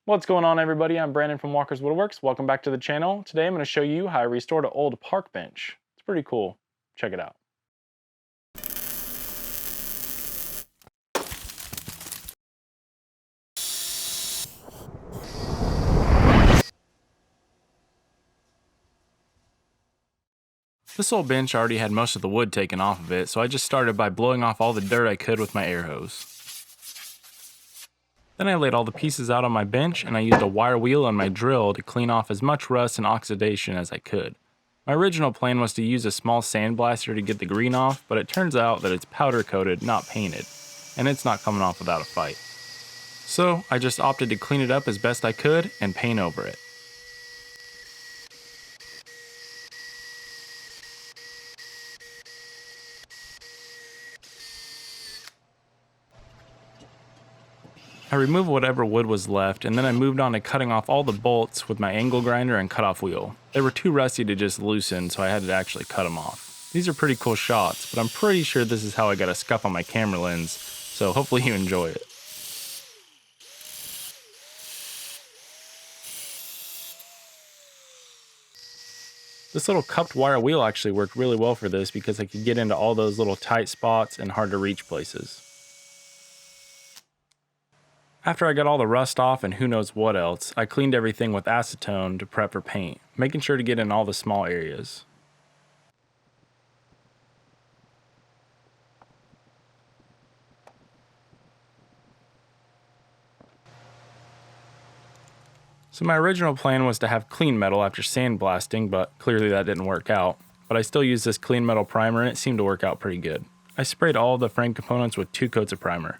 What's going on, everybody? I'm Brandon from Walker's Woodworks. Welcome back to the channel. Today I'm going to show you how I restored an old park bench. It's pretty cool. Check it out. This old bench already had most of the wood taken off of it, so I just started by blowing off all the dirt I could with my air hose. Then I laid all the pieces out on my bench, and I used a wire wheel and my drill to clean off as much rust and oxidation as I could. My original plan was to use a small sandblaster to get the green off, but it turns out that it's powder coated, not painted, and it's not coming off without a fight. So I just opted to clean it up as best I could and paint over it. I removed whatever wood was left, and then I moved on to cutting off all the bolts with my angle grinder and cutoff wheel. They were too rusty to just loosen, so I had to actually cut them off. These are pretty cool shots, but I'm pretty sure this is how I got a scuff on my camera lens, so hopefully you enjoy it. This little cupped wire wheel actually worked really well for this because I could get into all those little tight spots and hard to reach places. After I got all the rust off and who knows what else, I cleaned everything with acetone to prep for paint, making sure to get in all the small areas. So my original plan was to have clean metal after sandblasting, but clearly that didn't work out. But I still used this clean metal primer and it seemed to work out pretty good. I sprayed all the frame components with 2 coats of primer.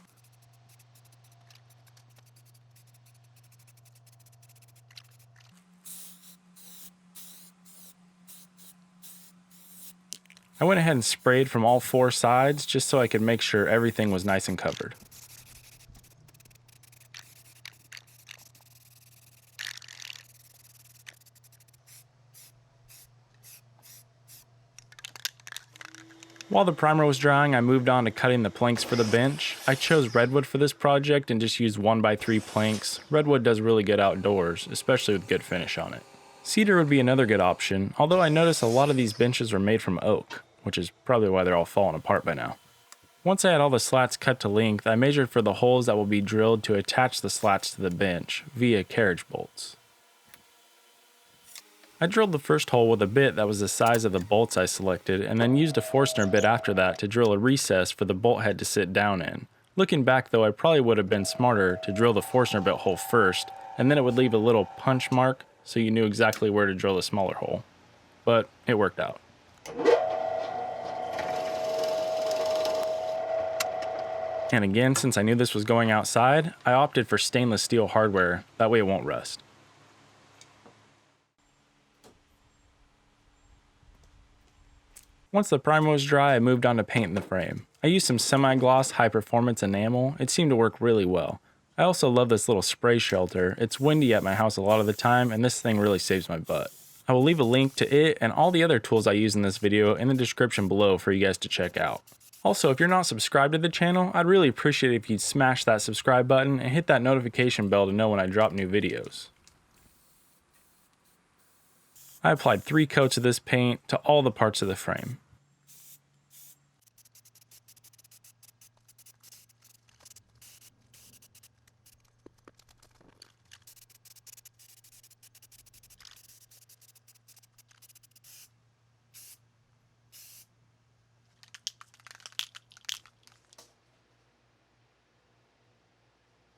I went ahead and sprayed from all 4 sides just so I could make sure everything was nice and covered. While the primer was drying, I moved on to cutting the planks for the bench. I chose redwood for this project and just used 1x3 planks. Redwood does really good outdoors, especially with good finish on it. Cedar would be another good option, although I noticed a lot of these benches were made from oak, which is probably why they're all falling apart by now. Once I had all the slats cut to length, I measured for the holes that will be drilled to attach the slats to the bench via carriage bolts. I drilled the first hole with a bit that was the size of the bolts I selected, and then used a Forstner bit after that to drill a recess for the bolt head to sit down in. Looking back though, I probably would have been smarter to drill the Forstner bit hole first, and then it would leave a little punch mark so you knew exactly where to drill the smaller hole. But it worked out. And again, since I knew this was going outside, I opted for stainless steel hardware, that way it won't rust. Once the primer was dry, I moved on to painting the frame. I used some semi-gloss high-performance enamel. It seemed to work really well. I also love this little spray shelter. It's windy at my house a lot of the time, and this thing really saves my butt. I will leave a link to it and all the other tools I use in this video in the description below for you guys to check out. Also, if you're not subscribed to the channel, I'd really appreciate it if you'd smash that subscribe button and hit that notification bell to know when I drop new videos. I applied 3 coats of this paint to all the parts of the frame.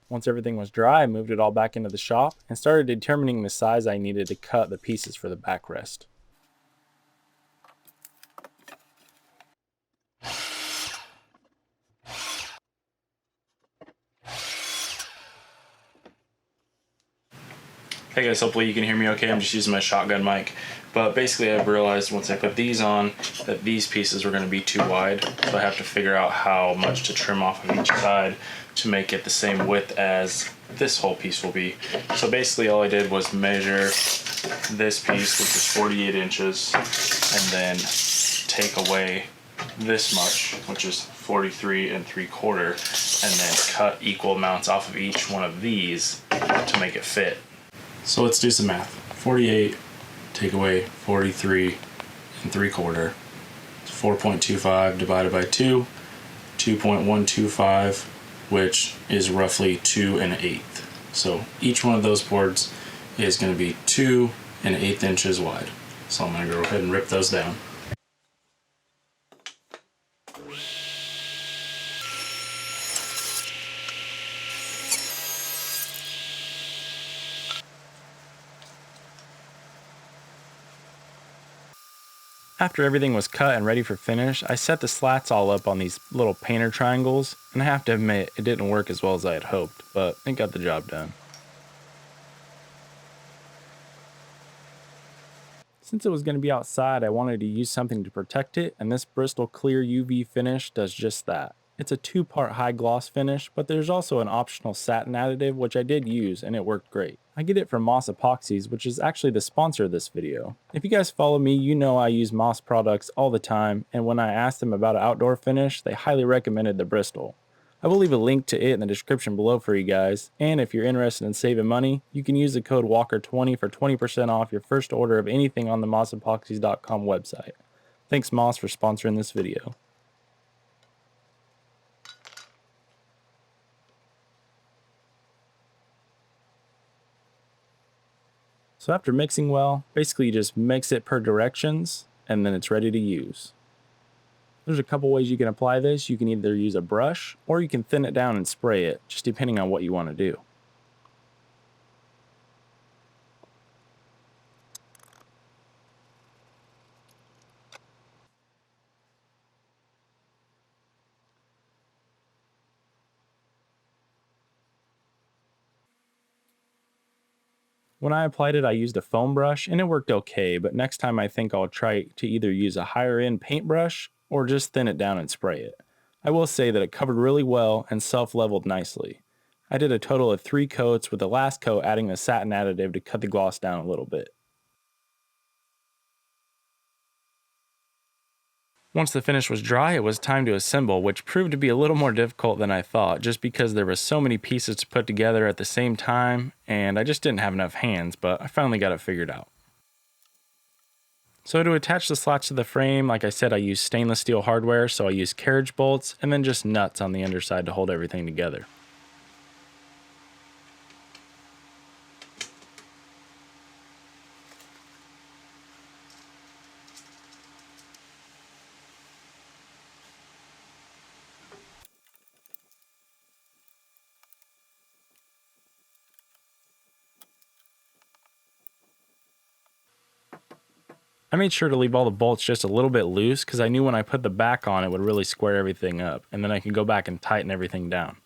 Once everything was dry, I moved it all back into the shop and started determining the size I needed to cut the pieces for the backrest. Hey guys, hopefully you can hear me okay. I'm just using my shotgun mic. But basically I've realized once I put these on that these pieces are going to be too wide. So I have to figure out how much to trim off of each side to make it the same width as this whole piece will be. So basically all I did was measure this piece, which is 48 inches, and then take away this much, which is 43 3/4, and then cut equal amounts off of each one of these to make it fit. So let's do some math. 48 take away 43 3/4. 4.25 divided by 2, 2.125, which is roughly 2 1/8. So each one of those boards is going to be 2 1/8 inches wide. So I'm going to go ahead and rip those down. After everything was cut and ready for finish, I set the slats all up on these little painter triangles, and I have to admit it didn't work as well as I had hoped, but it got the job done. Since it was going to be outside, I wanted to use something to protect it, and this Bristol Clear UV finish does just that. It's a 2-part high gloss finish, but there's also an optional satin additive which I did use and it worked great. I get it from Moss Epoxies, which is actually the sponsor of this video. If you guys follow me, you know I use Moss products all the time, and when I asked them about an outdoor finish, they highly recommended the Bristol. I will leave a link to it in the description below for you guys, and if you're interested in saving money, you can use the code WALKER20 for 20% off your first order of anything on the MossEpoxies.com website. Thanks Moss for sponsoring this video. So after mixing well, basically you just mix it per directions, and then it's ready to use. There's a couple ways you can apply this. You can either use a brush, or you can thin it down and spray it, just depending on what you want to do. When I applied it, I used a foam brush, and it worked okay, but next time I think I'll try to either use a higher end paintbrush, or just thin it down and spray it. I will say that it covered really well and self-leveled nicely. I did a total of 3 coats, with the last coat adding the satin additive to cut the gloss down a little bit. Once the finish was dry, it was time to assemble, which proved to be a little more difficult than I thought, just because there were so many pieces to put together at the same time, and I just didn't have enough hands, but I finally got it figured out. So to attach the slats to the frame, like I said, I used stainless steel hardware, so I used carriage bolts, and then just nuts on the underside to hold everything together. I made sure to leave all the bolts just a little bit loose because I knew when I put the back on it would really square everything up, and then I could go back and tighten everything down.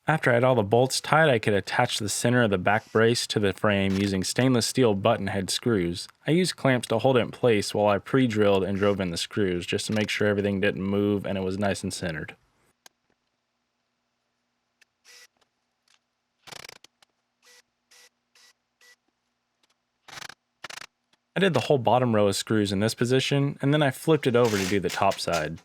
After I had all the bolts tight, I could attach the center of the back brace to the frame using stainless steel button head screws. I used clamps to hold it in place while I pre-drilled and drove in the screws just to make sure everything didn't move and it was nice and centered. I did the whole bottom row of screws in this position, and then I flipped it over to do the top side.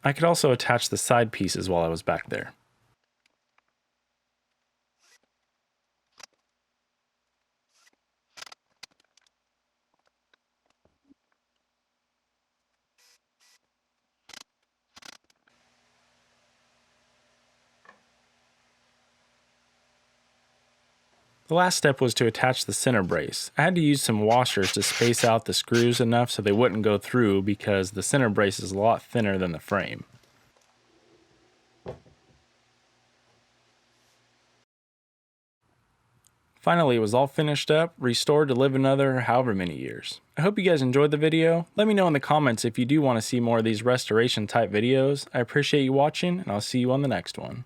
I could also attach the side pieces while I was back there. The last step was to attach the center brace. I had to use some washers to space out the screws enough so they wouldn't go through because the center brace is a lot thinner than the frame. Finally, it was all finished up, restored to live another however many years. I hope you guys enjoyed the video. Let me know in the comments if you do want to see more of these restoration type videos. I appreciate you watching, and I'll see you on the next one.